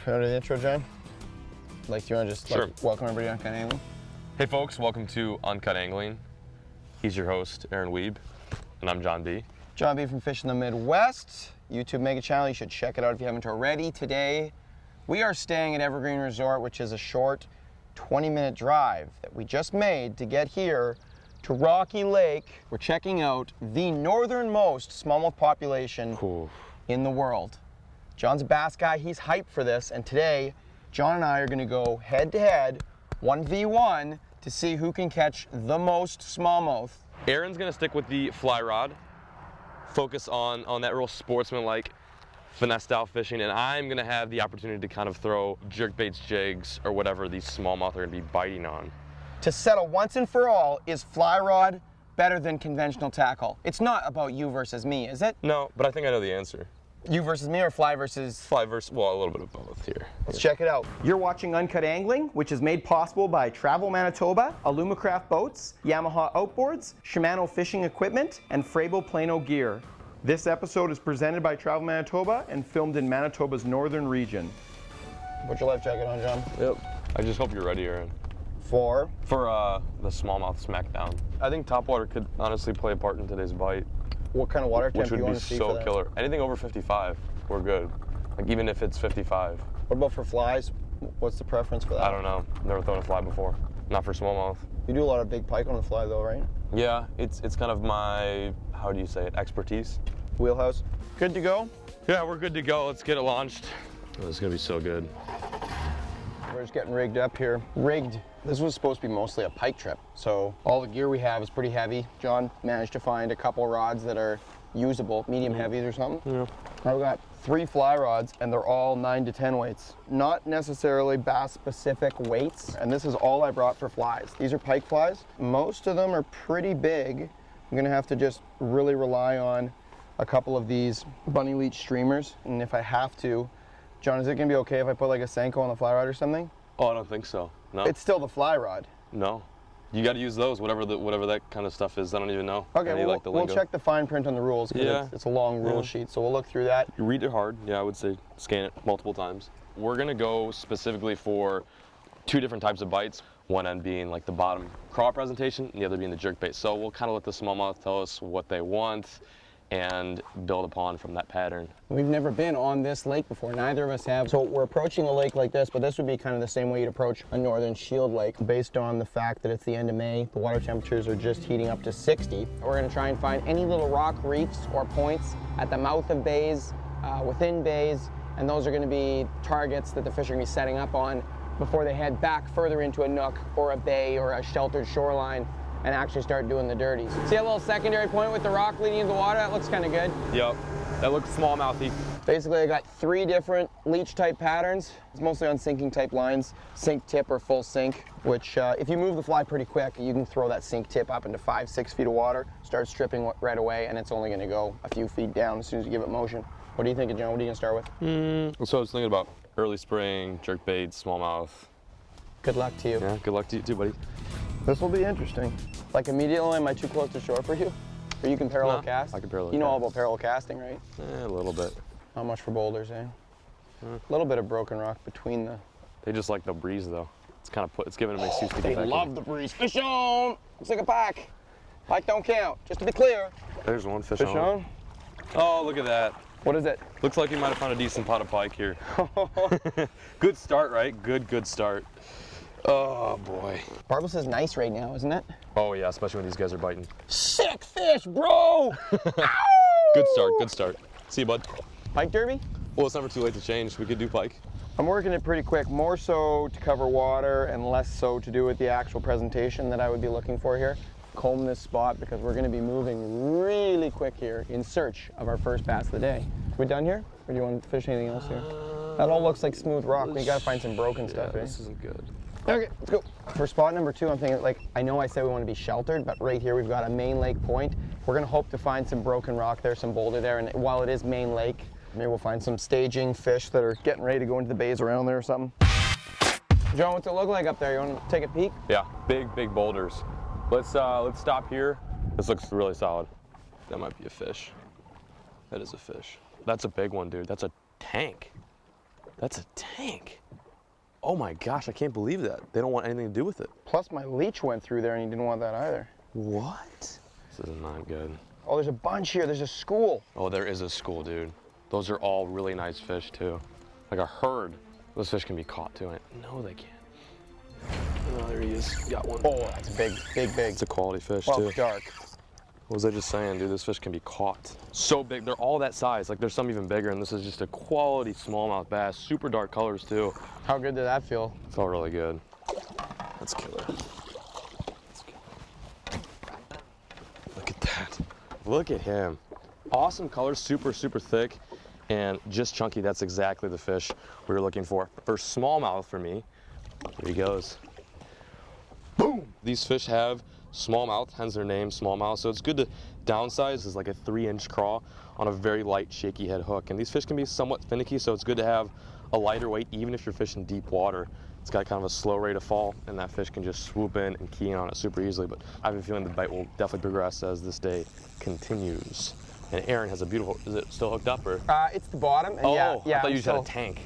Go to the intro, John. Like, do you want to just welcome everybody to Uncut Angling? Hey folks, welcome to Uncut Angling. He's your host, Aaron Weeb, and I'm Jon B. Jon B from Fishing the Midwest, YouTube mega channel. You should check it out if you haven't already. Today, we are staying at Evergreen RESORT, which is a short 20-minute drive that we just made to get here to Rocky Lake. We're checking out the northernmost smallmouth population in the world. John's a bass guy, he's hyped for this, and today, John and I are gonna go head-to-head, 1v1, to see who can catch the most smallmouth. Aaron's gonna stick with the fly rod, focus on that real sportsman-like finesse style fishing, and I'm gonna have the opportunity to kind of throw jerkbaits, jigs, or whatever these smallmouth are gonna be biting on. To settle once and for all, is fly rod better than conventional tackle? It's not about you versus me, is it? No, but I think I know the answer. You versus me or fly versus? Fly versus, well, a little bit of both here. Let's check it out. You're watching Uncut Angling, which is made possible by Travel Manitoba, Alumacraft Boats, Yamaha Outboards, Shimano Fishing Equipment, and Frabo Plano Gear. This episode is presented by Travel Manitoba and filmed in Manitoba's northern region. Put your life jacket on, John. Yep. I just hope you're ready, Aaron. For the smallmouth smackdown. I think topwater could honestly play a part in today's bite. What kind of water temp do you want to see for that? Which would be so killer. Anything over 55, we're good. Like even if it's 55. What about for flies? What's the preference for that? I don't know. Never thrown a fly before. Not for smallmouth. You do a lot of big pike on the fly though, right? Yeah, it's kind of my, how do you say it, expertise. Wheelhouse. Good to go? Yeah, we're good to go. Let's get it launched. Oh, this is gonna be so good. We're just getting rigged up here. Rigged. This was supposed to be mostly a pike trip, so all the gear we have is pretty heavy. John managed to find a couple rods that are usable, medium heavies or something. Yeah. I've got 3 fly rods, and they're all 9 to 10 weights. Not necessarily bass-specific weights, and this is all I brought for flies. These are pike flies. Most of them are pretty big. I'm gonna have to just really rely on a couple of these bunny leech streamers, and if I have to, John, is it gonna be okay if I put like a Senko on the fly rod or something? Oh, I don't think so. No. It's still the fly rod. No. You got to use those, whatever that kind of stuff is. I don't even know. Okay, we'll check the fine print on the rules, because it's a long rule sheet, so we'll look through that. You read it hard. Yeah, I would say scan it multiple times. We're gonna go specifically for 2 different types of bites. One end being like the bottom craw presentation, and the other being the jerkbait. So we'll kind of let the smallmouth tell us what they want and build upon from that pattern. We've never been on this lake before, neither of us have. So we're approaching a lake like this, but this would be kind of the same way you'd approach a northern shield lake, based on the fact that it's the end of May, the water temperatures are just heating up to 60. We're gonna try and find any little rock reefs or points at the mouth of bays, within bays, and those are gonna be targets that the fish are gonna be setting up on before they head back further into a nook or a bay or a sheltered shoreline and actually start doing the dirties. See a little secondary point with the rock leading into the water? That looks kind of good. Yep, that looks smallmouthy. Basically, I got 3 different leech type patterns. It's mostly on sinking type lines, sink tip or full sink, which if you move the fly pretty quick, you can throw that sink tip up into 5-6 feet of water, start stripping right away, and it's only gonna go a few feet down as soon as you give it motion. What do you think, John? What are you gonna start with? So I was thinking about early spring, jerkbait, smallmouth. Good luck to you. Yeah, good luck to you too, buddy. This will be interesting. Like immediately, am I too close to shore for you? Or you can parallel cast? I can parallel You know cast. all about parallel casting, right? A little bit. Not much for boulders, eh? A little bit of broken rock between the... They just like the breeze though. It's giving them an excuse to get back love the breeze. Fish on! Looks like a pike. Pike don't count, just to be clear. There's one fish Fish on? Oh, look at that. What is it? Looks like you might have found a decent pot of pike here. Good start, right? Good start. Oh boy. Barbless is nice right now, isn't it? Oh yeah, especially when these guys are biting. Sick fish, bro! Good start. See you, bud. Pike derby? Well, it's never too late to change. We could do pike. I'm working it pretty quick, more so to cover water and less so to do with the actual presentation that I would be looking for here. Comb this spot because we're gonna be moving really quick here in search of our first bass of the day. We done here? Or do you want to fish anything else here? That all looks like smooth rock. We gotta find some broken stuff, eh? This isn't good. Okay, let's go. For spot number 2, I'm thinking, like, I know I said we want to be sheltered, but right here we've got a main lake point. We're gonna hope to find some broken rock there, some boulder there, and while it is main lake, maybe we'll find some staging fish that are getting ready to go into the bays around there or something. John, what's it look like up there? You want to take a peek? Yeah, big boulders. Let's stop here. This looks really solid. That might be a fish. That is a fish. That's a big one, dude. That's a tank. That's a tank. Oh my gosh, I can't believe that. They don't want anything to do with it. Plus my leech went through there and he didn't want that either. What? This is not good. Oh, there's a bunch here. There's a school. Oh, there is a school, dude. Those are all really nice fish too. Like a herd. Those fish can be caught too. No, they can't. Oh, there he is. Got one. Oh, that's big, big, big. It's a quality fish well, too. It's dark. What was I just saying, dude? This fish can be caught. So big. They're all that size. Like there's some even bigger, and this is just a quality smallmouth bass. Super dark colors too. How good did that feel? Felt really good. Let's kill her. Let's kill her. Look at that. Look at him. Awesome colors, super, super thick, and just chunky. That's exactly the fish we were looking for. For smallmouth for me, here he goes. Boom! These fish have smallmouth, hence their name, smallmouth. So it's good to downsize is like a 3-inch craw on a very light, shaky head hook. And these fish can be somewhat finicky, so it's good to have a lighter weight, even if you're fishing deep water. It's got kind of a slow rate of fall, and that fish can just swoop in and key in on it super easily. But I have a feeling the bite will definitely progress as this day continues. And Aaron has a beautiful, is it still hooked up or? It's the bottom. And Oh, yeah, I thought you I'm just had a tank.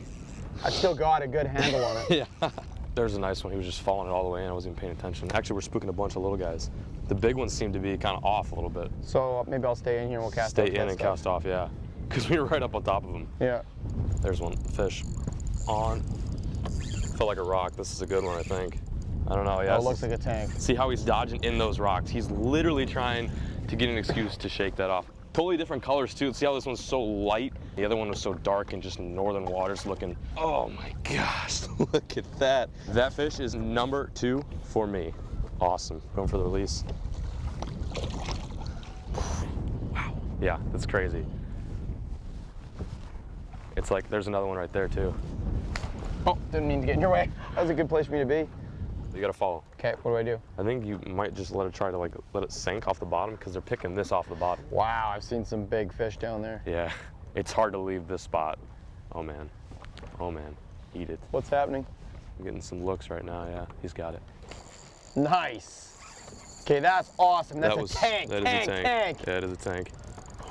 I've still got a good handle on it. Yeah. There's a nice one. He was just following it all the way in. I wasn't even paying attention. Actually, we're spooking a bunch of little guys. The big ones seem to be kind of off a little bit. So maybe I'll stay in here and we'll cast Stay out in that and stuff. cast off, yeah. Because we were right up on top of them. Yeah. There's one fish on. Felt like a rock. This is a good one, I think. I don't know. Yeah. Oh, it looks like a tank. See how he's dodging in those rocks. He's literally trying to get an excuse to shake that off. Totally different colors too. See how this one's so light? The other one was so dark and just northern waters looking. Oh my gosh, look at that. That fish is number 2 for me. Awesome. Going for the release. Wow. Yeah, that's crazy. It's like there's another one right there too. Oh, didn't mean to get in your way. That was a good place for me to be. You gotta follow. Okay, what do I do? I think you might just let it try to like let it sink off the bottom because they're picking this off the bottom. Wow, I've seen some big fish down there. Yeah, it's hard to leave this spot. Oh man, eat it. What's happening? I'm getting some looks right now, yeah, he's got it. Nice. Okay, that's awesome. That's a tank, That is a tank. Yeah, it is a tank.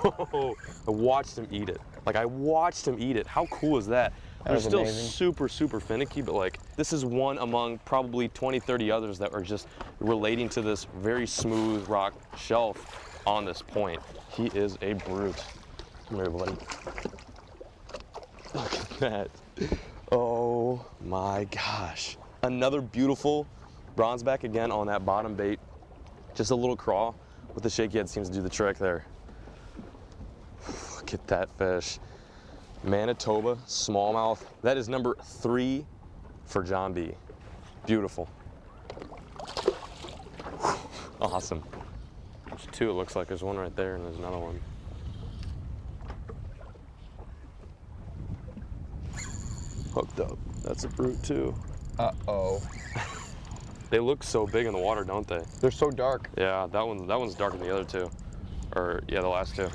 I watched him eat it. Like I watched him eat it. How cool is that? They're was still amazing. super, super finicky, but like this is one among probably 20, 30 others that are just relating to this very smooth rock shelf on this point. He is a brute. Come here, buddy. Look at that. Oh my gosh. Another beautiful bronzeback again on that bottom bait. Just a little craw with the shaky head seems to do the trick there. Look at that fish. Manitoba smallmouth. That is number 3 for Jon B. Beautiful. Awesome. There's 2 it looks like. There's one right there and there's another one. Hooked up. That's a brute too. Uh-oh. They look so big in the water, don't they? They're so dark. Yeah, that one's darker than the other 2. Or yeah, the last 2.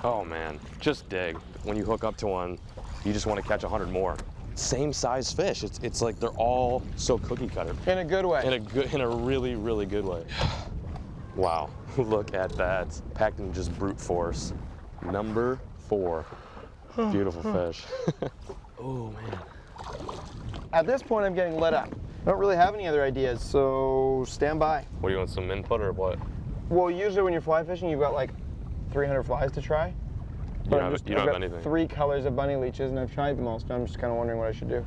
Oh man, just dig. When you hook up to one, you just want to catch 100 more. Same size fish. It's like they're all so cookie cutter. In a good way. In a really, really good way. Wow, look at that. Packed in just brute force. Number 4. Beautiful fish. Oh man. At this point, I'm getting lit up. I don't really have any other ideas, so stand by. What do you want, some input or what? Well, usually when you're fly fishing, you've got like 300 flies to try. You don't have got anything. 3 colors of bunny leeches, and I've tried them all, so I'm just kind of wondering what I should do.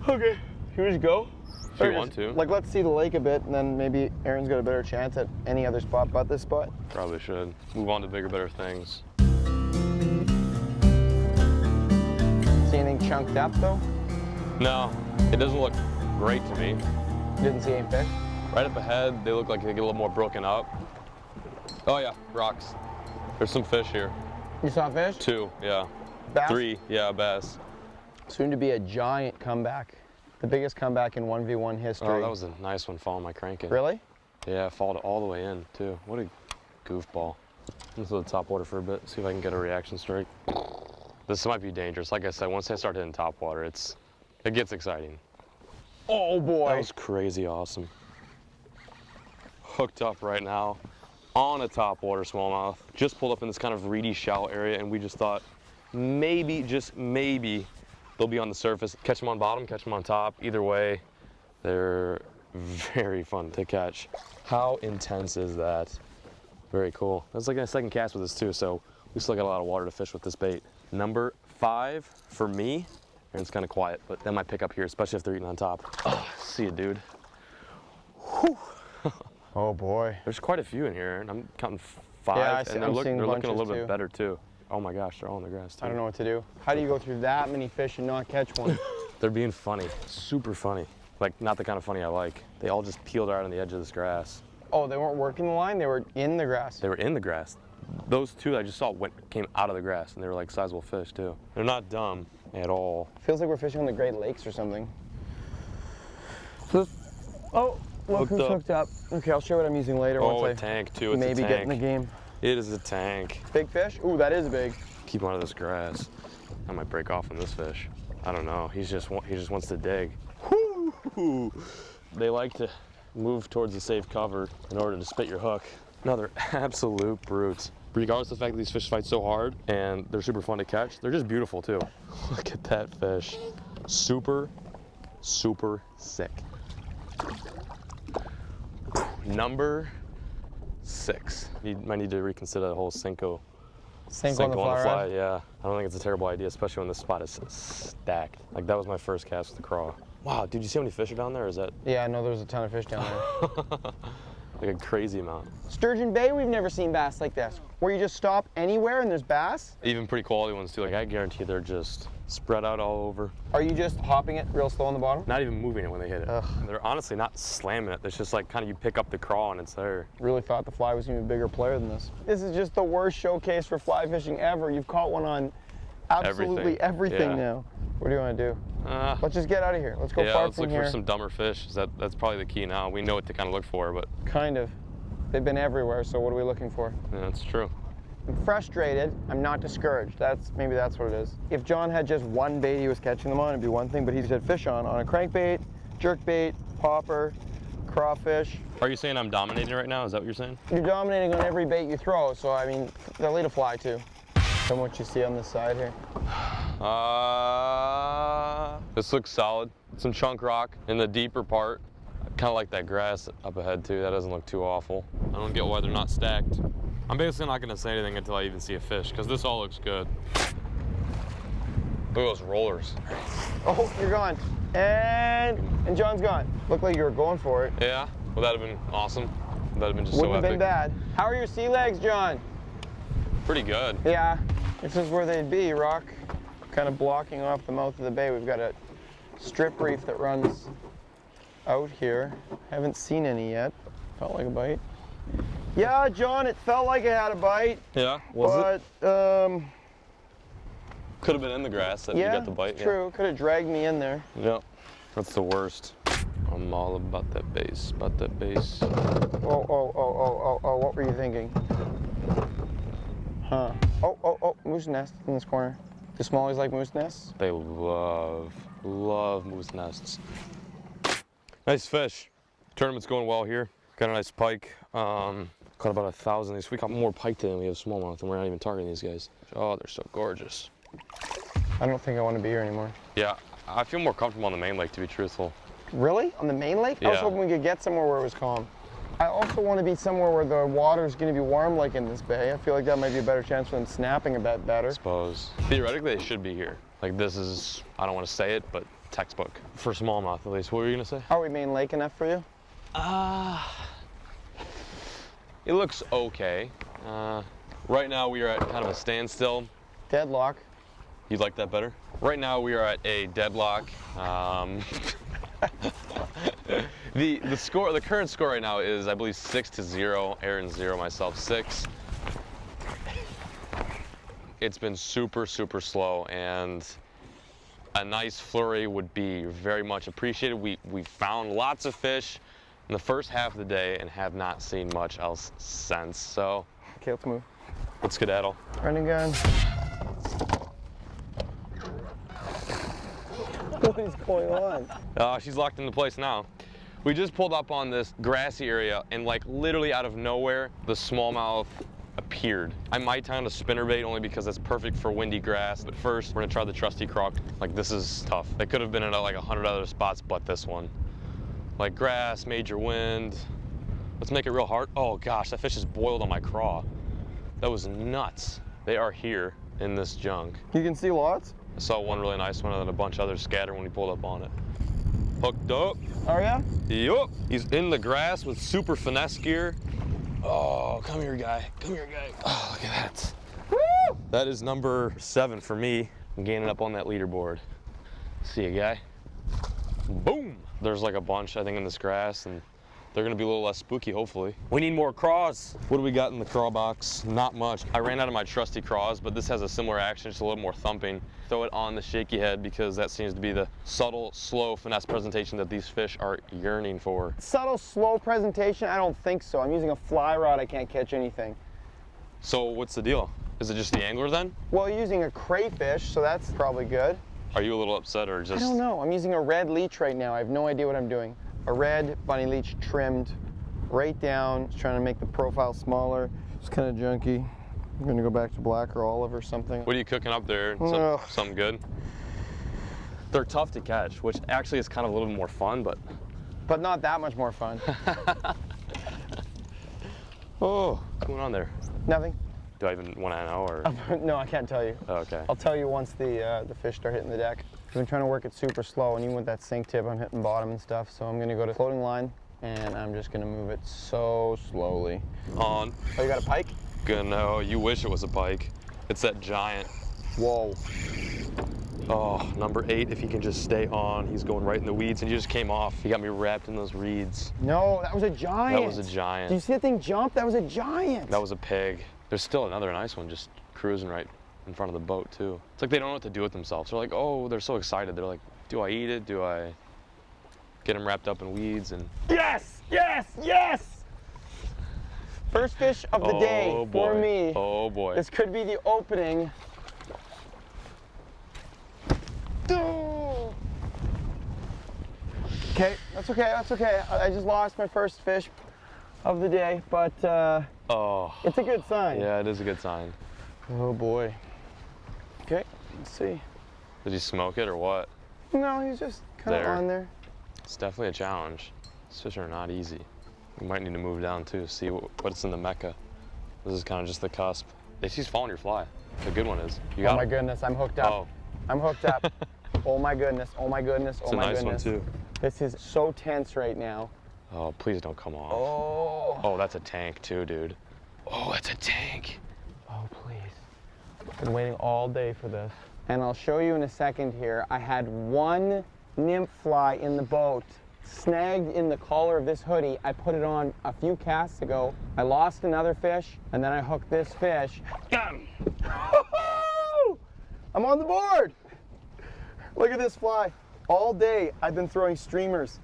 Okay, here we go. If you want to. Like, let's see the lake a bit, and then maybe Aaron's got a better chance at any other spot but this spot. Probably should. Move on to bigger, better things. See anything chunked up, though? No, it doesn't look great to me. Didn't see any fish? Right up ahead, they look like they get a little more broken up. Oh yeah, rocks. There's some fish here. You saw fish? 2, yeah. Bass? 3, yeah, bass. Soon to be a giant comeback. The biggest comeback in 1v1 history. Oh, that was a nice one following my cranking. Really? Yeah, followed it all the way in, too. What a goofball. Let's go to the top water for a bit, see if I can get a reaction strike. This might be dangerous. Like I said, once I start hitting top water, it gets exciting. Oh boy. That was crazy awesome. Hooked up right now on a topwater smallmouth. Just pulled up in this kind of reedy, shallow area, and we just thought maybe, just maybe, They'll be on the surface. Catch them on bottom, catch them on top. Either way, they're very fun to catch. How intense is that? Very cool. That's like a second cast with this too, so we still got a lot of water to fish with this bait. Number 5 for me, and it's kind of quiet, but that might pick up here, especially if they're eating on top. Oh, see you, dude. Whew. Oh boy. There's quite a few in here, and I'm counting 5, Yeah, and they're looking a little bit better too. Oh my gosh, they're all in the grass too. I don't know what to do. How do you go through that many fish and not catch one? They're being funny, super funny. Like, not the kind of funny I like. They all just peeled out on the edge of this grass. Oh, they weren't working the line, they were in the grass. They were in the grass. Those 2 I just saw came out of the grass, and they were like sizable fish too. They're not dumb at all. Feels like we're fishing on the Great Lakes or something. Oh, look who's hooked up. Okay, I'll show you what I'm using later. Oh, once a tank too. It's maybe a tank. get in the game. It is a tank. Big fish? Ooh, that is big. Keep him out of this grass. I might break off on this fish. I don't know. He just wants to dig. Whoo! They like to move towards the safe cover in order to spit your hook. No, they're absolute brutes. Regardless of the fact that these fish fight so hard and they're super fun to catch, they're just beautiful too. Look at that fish. Super, super sick. Number 6. You might need to reconsider the whole Cinco Sink on the fly, yeah. I don't think it's a terrible idea, especially when this spot is stacked. Like, that was my first cast with the craw. Wow, dude, you see how many fish are down there? Or is that Yeah, no, there's a ton of fish down there. like a crazy amount? Sturgeon Bay, we've never seen bass like this, where you just stop anywhere and there's bass. Even pretty quality ones too. Like, I guarantee they're just spread out all over. Are you just hopping it real slow on the bottom? Not even moving it when they hit it. Ugh. They're honestly not slamming it. It's just like kind of you pick up the craw and it's there. Really thought the fly was going to be a bigger player than this. This is just the worst showcase for fly fishing ever. You've caught one on absolutely everything Yeah. now. What do you want to do? Let's just get out of here. Let's go Yeah, far let's from look here. for some dumber fish. That's probably the key now. We know what to kind of look for, but Kind of. They've been everywhere, so what are we looking for? yeah, that's true. I'm frustrated. I'm not discouraged. Maybe that's what it is. If John had just one bait he was catching them on, it'd be one thing, but he just had fish on a crankbait, jerkbait, popper, crawfish. Are you saying I'm dominating right now? Is that what you're saying? You're dominating on every bait you throw, so I mean, they'll eat a fly too. Tell me what you see on this side here. This looks solid. Some chunk rock in the deeper part. Kind of like that grass up ahead too. That doesn't look too awful. I don't get why they're not stacked. I'm basically not gonna say anything until I even see a fish, because this all looks good. Look at those rollers. Oh, you're gone. And John's gone. Looked like you were going for it. Yeah, well that'd have been awesome. That'd have been just Wouldn't so have epic. been bad. How are your sea legs, John? Pretty good. Yeah, this is where they'd be, rock kind of blocking off the mouth of the bay. We've got a strip reef that runs out here. Haven't seen any yet. Felt like a bite. Yeah, John, it felt like it had a bite. Yeah, was it? But, Could have been in the grass that you yeah, got the bite. it's true. Could have dragged me in there. Yeah, that's the worst. I'm all about that bass, about that bass. Oh, what were you thinking? Huh. Oh, moose nest in this corner. Do smallies like moose nests? They love moose nests. Nice fish. Tournament's going well here. Got a nice pike. Caught about 1,000 these. We caught more pike today than we have smallmouth, and we're not even targeting these guys. Oh, they're so gorgeous. I don't think I want to be here anymore. Yeah, I feel more comfortable on the main lake, to be truthful. Really? On the main lake? I was Yeah. hoping we could get somewhere where it was calm. I also want to be somewhere where the water's going to be warm like in this bay. I feel like that might be a better chance for them snapping a bit better. I suppose. Theoretically, they should be here. Like, this is, I don't want to say it, but textbook. For smallmouth, at least. What were you going to say? Are we main lake enough for you? It looks okay. Right now, we are at kind of a standstill. Deadlock. You'd like that better? Right now, we are at a deadlock. The score, the current score right now is, I believe, 6-0. Aaron 0, myself 6. It's been super, super slow, and a nice flurry would be very much appreciated. We found lots of fish in the first half of the day and have not seen much else since. So, Okay, let's move. let's skedaddle. Running gun. What is going on? She's locked into place now. We just pulled up on this grassy area, and like literally out of nowhere, the smallmouth tiered. I might tie on a spinnerbait only because that's perfect for windy grass. But first, we're gonna try the trusty croc. Like, this is tough. It could have been in like 100 other spots, but this one. Like grass, major wind. Let's make it real hard. Oh gosh, that fish is boiled on my craw. That was nuts. They are here in this junk. You can see lots? I saw one really nice one and then a bunch of others scattered when we pulled up on it. Hooked up. Oh yeah? Yup. He's in the grass with super finesse gear. Oh, come here, guy. Come here, guy. Oh, look at that. Woo! That is number 7 for me. I'm gaining up on that leaderboard. See ya, guy. Boom. There's like a bunch, I think, in this grass, and they're gonna be a little less spooky, hopefully. We need more craws. What do we got in the craw box? Not much. I ran out of my trusty craws, but this has a similar action, just a little more thumping. Throw it on the shaky head because that seems to be the subtle, slow finesse presentation that these fish are yearning for. Subtle, slow presentation? I don't think so. I'm using a fly rod, I can't catch anything. So what's the deal? Is it just the angler then? Well, using a crayfish, so that's probably good. Are you a little upset or just? I don't know. I'm using a red leech right now. I have no idea what I'm doing. A red bunny leech trimmed right down. Just trying to make the profile smaller. It's kind of junky. I'm gonna go back to black or olive or something. What are you cooking up there? Something good? They're tough to catch, which actually is kind of a little bit more fun, but not that much more fun. Oh, what's going on there? Nothing. Do I even want to know, or? No, I can't tell you. Oh, okay. I'll tell you once the fish start hitting the deck. I've been trying to work it super slow, and even with that sink tip, I'm hitting bottom and stuff. So I'm gonna go to floating line, and I'm just gonna move it so slowly. On. Oh, you got a pike? Good, no, you wish it was a pike. It's that giant. Whoa. Oh, number 8, if he can just stay on. He's going right in the weeds, and he just came off. He got me wrapped in those reeds. No, that was a giant. That was a giant. Did you see that thing jump? That was a giant. That was a pig. There's still another nice one just cruising right in front of the boat too. It's like they don't know what to do with themselves. They're like, oh, they're so excited. They're like, do I eat it? Do I get them wrapped up in weeds? And yes, yes, yes! First fish of the day for me. Oh boy. This could be the opening. Okay, that's okay, that's okay. I just lost my first fish of the day, but it's a good sign. Yeah, it is a good sign. Oh boy. Okay, let's see. Did he smoke it or what? No, he's just kind of on there. It's definitely a challenge. These fish are not easy. We might need to move down too, see what's in the Mecca. This is kind of just the cusp. He's following your fly. The good one is. You got oh my him? goodness, I'm hooked up. Oh. I'm hooked up. Oh my goodness, oh my goodness, oh my goodness. It's a nice one too. This is so tense right now. Oh, please don't come off. Oh. Oh, that's a tank too, dude. Oh, that's a tank. Oh, please. I've been waiting all day for this. And I'll show you in a second here. I had one nymph fly in the boat, snagged in the collar of this hoodie. I put it on a few casts ago. I lost another fish, and then I hooked this fish. Got him. I'm on the board. Look at this fly. All day I've been throwing streamers,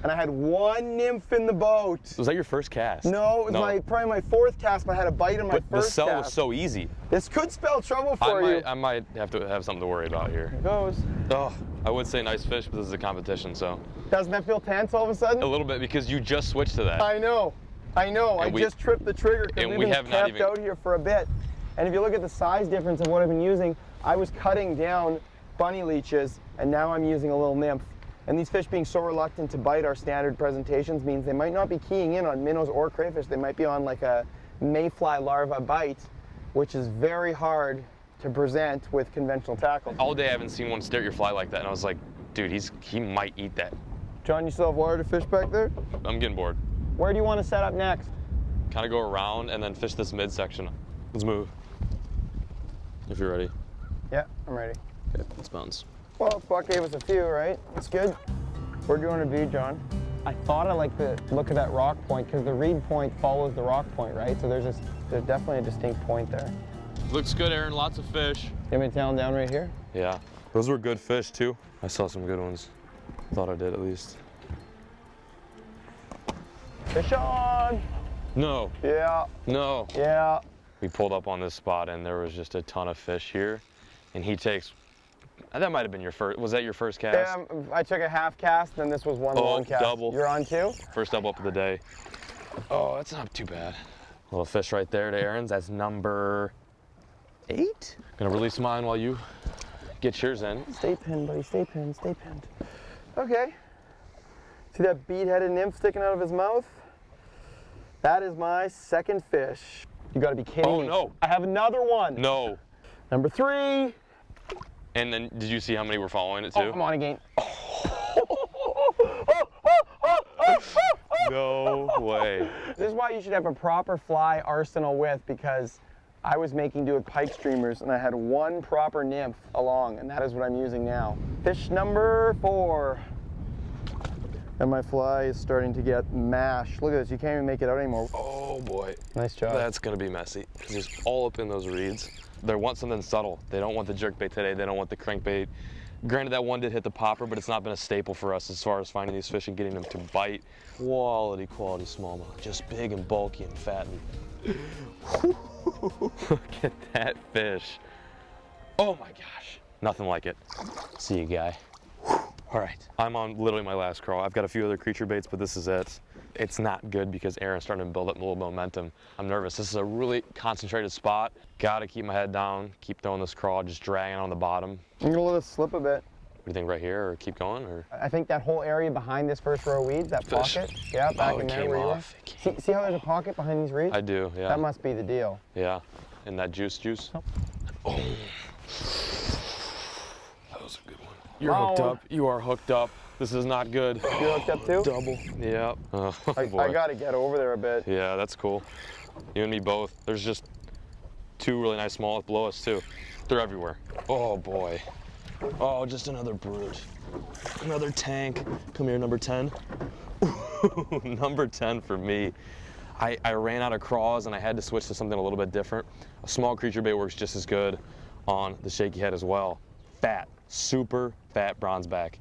and I had one nymph in the boat. Was that your first cast? No, it was probably my 4th cast, but I had a bite in my but first the cell cast. was so easy. This could spell trouble for you. I might have to have something to worry about here. Here goes. Oh, I would say nice fish, but this is a competition, so. Doesn't that feel tense all of a sudden? A little bit, because you just switched to that. I know. I just tripped the trigger because we've been camped out here for a bit. And if you look at the size difference of what I've been using, I was cutting down bunny leeches, and now I'm using a little nymph. And these fish being so reluctant to bite our standard presentations means they might not be keying in on minnows or crayfish. They might be on like a mayfly larva bite, which is very hard to present with conventional tackle. All day I haven't seen one stare at your fly like that, and I was like, dude, he might eat that. John, you still have water to fish back there? I'm getting bored. Where do you want to set up next? Kind of go around and then fish this midsection. Let's move. If you're ready. Yeah, I'm ready. Okay, let's bounce. Well, Buck gave us a few, right? That's good. Where do you want to be, John? I thought I liked the look of that rock point because the reed point follows the rock point, right? So there's definitely a distinct point there. Looks good, Aaron. Lots of fish. You want me to tell them down right here? Yeah. Those were good fish, too. I saw some good ones. Thought I did, at least. Fish on! No. Yeah. No. Yeah. We pulled up on this spot, and there was just a ton of fish here. And he takes... That might have been your first. Was that your first cast? Yeah, I took a half cast, then this was one long cast. Double. You're on 2? First double up of the day. Oh, that's not too bad. Little fish right there to Aaron's. That's number 8. Gonna release mine while you get yours in. Stay pinned, buddy. Stay pinned. Stay pinned. Okay. See that bead-headed nymph sticking out of his mouth? That is my second fish. You gotta be kidding me. Oh no. I have another one. No. Number 3. And then did you see how many were following it too? Oh, I'm on again. No way. This is why you should have a proper fly arsenal with, because I was making do with pike streamers and I had one proper nymph along, and that is what I'm using now. Fish number 4. And my fly is starting to get mashed. Look at this, you can't even make it out anymore. Oh boy. Nice job. That's gonna be messy. He's all up in those reeds. They want something subtle. They don't want the jerkbait today. They don't want the crankbait. Granted, that one did hit the popper, but it's not been a staple for us as far as finding these fish and getting them to bite. Quality smallmouth. Just big and bulky and fat. Look at that fish. Oh my gosh. Nothing like it. See you, guy. All right, I'm on literally my last crawl. I've got a few other creature baits, but this is it. It's not good because Aaron's starting to build up a little momentum. I'm nervous. This is a really concentrated spot. Gotta keep my head down, keep throwing this crawl, just dragging on the bottom. I'm gonna let it slip a bit. What do you think, right here, or keep going, or? I think that whole area behind this first row of weeds, that Fish. pocket, yeah, back Oh, in it there came where you off. were. See how there's a pocket behind these reeds? I do, yeah. That must be the deal. Yeah, and that juice. Oh. Oh. That was a good one. You're Wow. hooked up. You are hooked up. This is not good. You're hooked up too? Double. Yep. Oh, I boy. gotta get over there a bit. Yeah, that's cool. You and me both. There's just 2 really nice smallmouth below us too. They're everywhere. Oh boy. Oh, just another brute. Another tank. Come here, number 10. Number 10 for me. I ran out of craws and I had to switch to something a little bit different. A small creature bait works just as good on the shaky head as well. Fat, super fat bronzeback.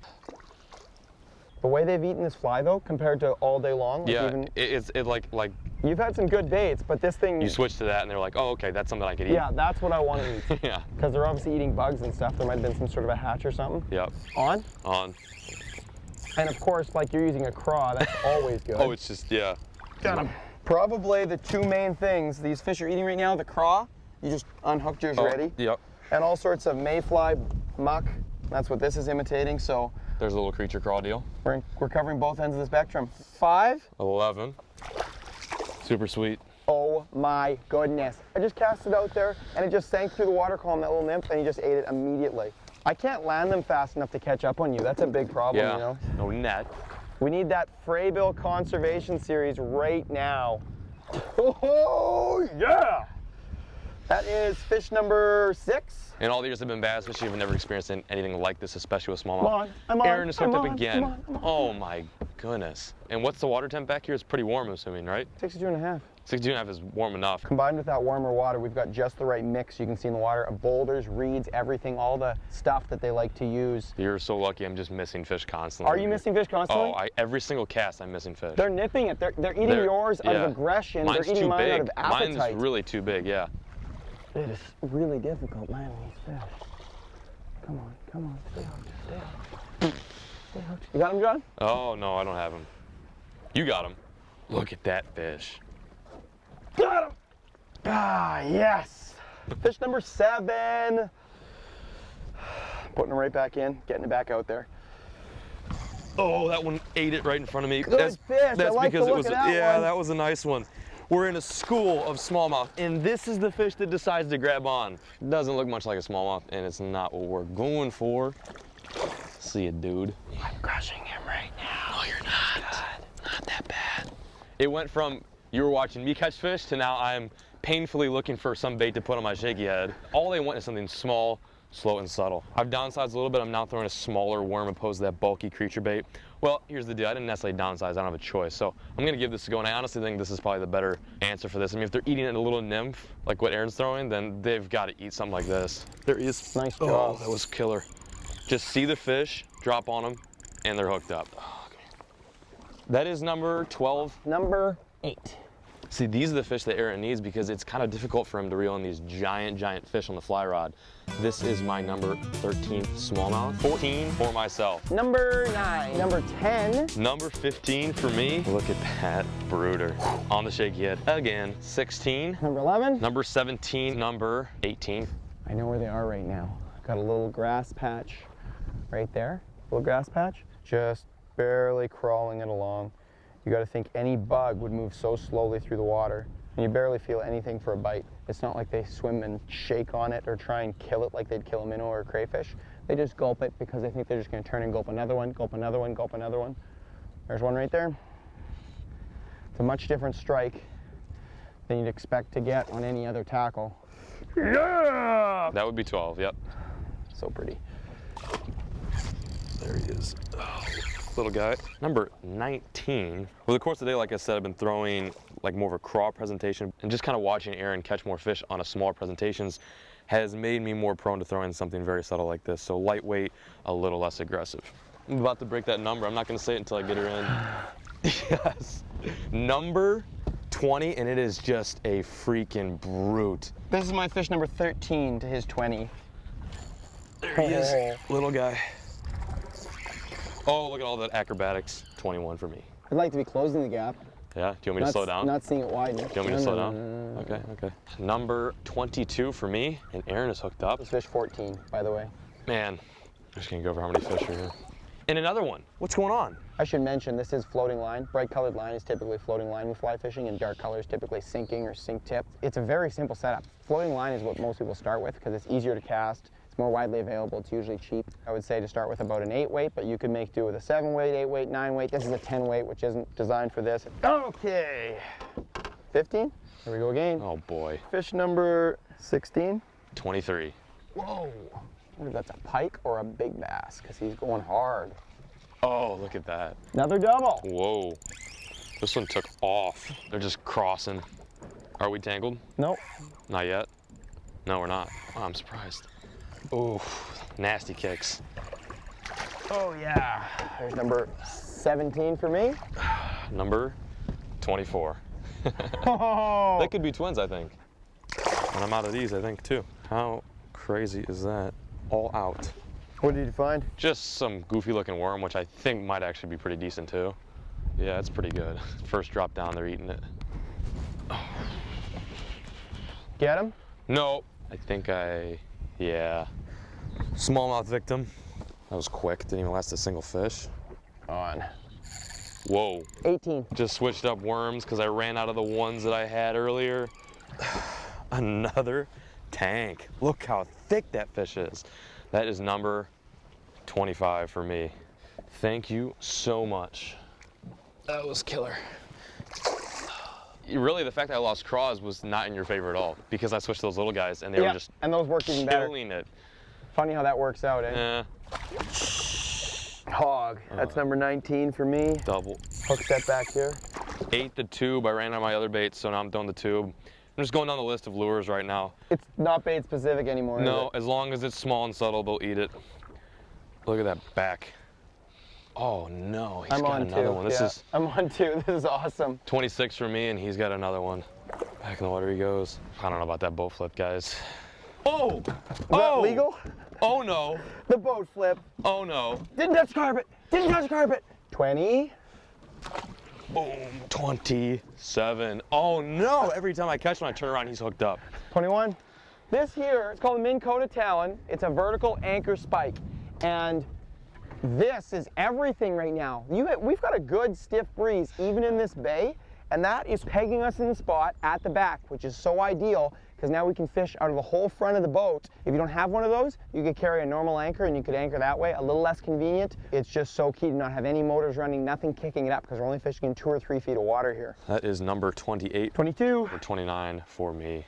The way they've eaten this fly though, compared to all day long, like Yeah, even, it's like you've had some good baits, but this thing, you switch to that and they're like, oh, okay, that's something I could eat. yeah, that's what I want to eat. Yeah. Because they're obviously eating bugs and stuff. There might have been some sort of a hatch or something. Yep. On? On. And of course, like you're using a craw, that's always good. Oh, it's just, yeah. Got him. Probably the 2 main things these fish are eating right now, the craw, you just unhooked yours ready. Yep. And all sorts of mayfly muck. That's what this is imitating, so There's a little creature crawl deal. we're covering both ends of the spectrum. 5. 11. Super sweet. Oh my goodness. I just cast it out there and it just sank through the water column, that little nymph, and he just ate it immediately. I can't land them fast enough to catch up on you. That's a big problem, Yeah. you know? No net. We need that Fraybill conservation series right now. Oh yeah! That is fish number 6. And all the years have been bad, especially if you've never experienced anything like this, especially with smallmouth. Come on, I'm on. Aaron is hooked I'm up on, again. I'm on, I'm on. Oh my goodness. And what's the water temp back here? It's pretty warm, I'm assuming, right? 62.5. 62.5 is warm enough. Combined with that warmer water, we've got just the right mix. You can see in the water of boulders, reeds, everything, all the stuff that they like to use. You're so lucky. I'm just missing fish constantly. Are you missing fish constantly? Oh, every single cast I'm missing fish. They're nipping it. They're eating yours out of aggression. Mine's They're eating too mine big. out of appetite. Mine's really too big, yeah. It is really difficult landing these fish. Come on, come on, stay hooked, stay hooked. Stay hooked. You got him, John? Oh, no, I don't have him. You got him. Look at that fish. Got him! Ah, yes! Fish number 7. Putting it right back in, getting it back out there. Oh, that one ate it right in front of me. Good fish. I like the look of that yeah, one. that was a nice one. We're in a school of smallmouth, and this is the fish that decides to grab on. Doesn't look much like a smallmouth, and it's not what we're going for. See ya, dude. I'm crushing him right now. No, you're not. Not that bad. It went from you were watching me catch fish to now I'm painfully looking for some bait to put on my shaky head. All they want is something small, slow, and subtle. I've downsized a little bit. I'm now throwing a smaller worm opposed to that bulky creature bait. Well, here's the deal. I didn't necessarily downsize. I don't have a choice. So I'm going to give this a go, and I honestly think this is probably the better answer for this. I mean, if they're eating a little nymph, like what Aaron's throwing, then they've got to eat something like this. There is. Nice job. Oh, that was killer. Just see the fish, drop on them, and they're hooked up. Oh, okay. That is number 12. Number 8. See, these are the fish that Aaron needs because it's kind of difficult for him to reel in these giant fish on the fly rod. This is my number 13 smallmouth. 14 for myself. Number 9. Number 10. Number 15 for me. Look at that brooder on the shaky head again. 16. Number 11. Number 17. Number 18. I know where they are right now. Got a little grass patch right there. Little grass patch. Just barely crawling it along. You got to think any bug would move so slowly through the water, and you barely feel anything for a bite. It's not like they swim and shake on it or try and kill it like they'd kill a minnow or a crayfish. They just gulp it because they think they're just going to turn and gulp another one, gulp another one, gulp another one. There's one right there. It's a much different strike than you'd expect to get on any other tackle. Yeah! That would be 12, yep. So pretty. There he is. Oh, little guy. Number 19. Over the course of the day, like I said, I've been throwing like more of a craw presentation, and just kind of watching Aaron catch more fish on a smaller presentations has made me more prone to throwing something very subtle like this. So lightweight, a little less aggressive. I'm about to break that number. I'm not going to say it until I get her in. Yes. Number 20, and it is just a freaking brute. This is my fish number 13 to his 20. There he is, little guy. Oh, look at all that acrobatics. 21 for me. I'd like to be closing the gap. Yeah, do you want me to slow down? Not seeing it widen. Do you want me to slow down? Okay, okay. Number 22 for me, and Aaron is hooked up. This fish 14, by the way. Man, I'm just gonna go over how many fish are here. And another one. What's going on? I should mention this is floating line. Bright colored line is typically floating line with fly fishing, and dark color is typically sinking or sink tip. It's a very simple setup. Floating line is what most people start with because it's easier to cast. It's more widely available. It's usually cheap. I would say to start with about an 8 weight, but you could make do with a 7 weight, 8 weight, 9 weight. This is a 10 weight, which isn't designed for this. Okay. 15. Here we go again. Oh boy. Fish number 16. 23. Whoa. I wonder if that's a pike or a big bass because he's going hard. Oh, look at that. Another double. Whoa. This one took off. They're just crossing. Are we tangled? Nope. Not yet. No, we're not. Oh, I'm surprised. Ooh, nasty kicks. Oh yeah. There's number 17 for me. Number 24. Oh. They could be twins, I think. And I'm out of these, I think, too. How crazy is that? All out. What did you find? Just some goofy looking worm, which I think might actually be pretty decent, too. Yeah, it's pretty good. First drop down, they're eating it. Get him? No, I think yeah. Smallmouth victim. That was quick, didn't even last a single fish. On. Whoa. 18. Just switched up worms because I ran out of the ones that I had earlier. Another tank. Look how thick that fish is. That is number 25 for me. Thank you so much. That was killer. Really, the fact that I lost craws was not in your favor at all because I switched those little guys and they were just and those worked even better. killing it. Funny how that works out, eh? Yeah. Hog. That's number 19 for me. Double. Hook set back here. Ate the tube. I ran out of my other baits, so now I'm throwing the tube. I'm just going down the list of lures right now. It's not bait specific anymore. No, as long as it's small and subtle, they'll eat it. Look at that back. Oh no, he's got another one. This is. I'm on 2. This is awesome. 26 for me, and he's got another one. Back in the water he goes. I don't know about that boat flip, guys. Oh! Is that legal? Oh no! The boat flip. Oh no! Didn't touch carpet. Didn't touch carpet. 20. Boom! 27. Oh no! Every time I catch him, I turn around, he's hooked up. 21. This here, it's called a Minn Kota Talon. It's a vertical anchor spike, and this is everything right now. We've got a good stiff breeze even in this bay, and that is pegging us in the spot at the back, which is so ideal because now we can fish out of the whole front of the boat. If you don't have one of those, you could carry a normal anchor and you could anchor that way, a little less convenient. It's just so key to not have any motors running, nothing kicking it up because we're only fishing in 2 or 3 feet of water here. That is number 28. 22. Or 29 for me.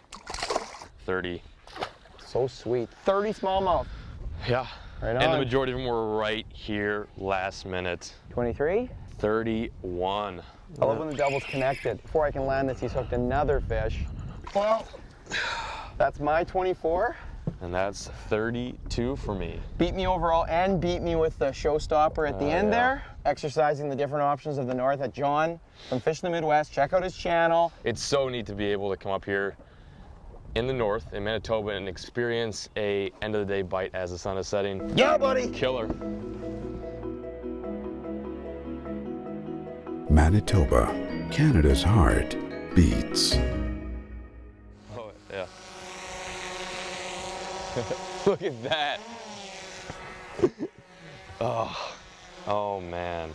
30. So sweet. 30 smallmouth. Yeah. Right on. And the majority of them were right here last minute. 23. 31. I love when the double's connected. Before I can land this, he's hooked another fish. Well, that's my 24. And that's 32 for me. Beat me overall and beat me with the showstopper at the end there. Exercising the different options of the north at Jon from Fish in the Midwest. Check out his channel. It's so neat to be able to come up here in the north, in Manitoba, and experience a end of the day bite as the sun is setting. Yeah, buddy. Killer. Manitoba, Canada's heart beats. Oh, yeah. Look at that. Oh man.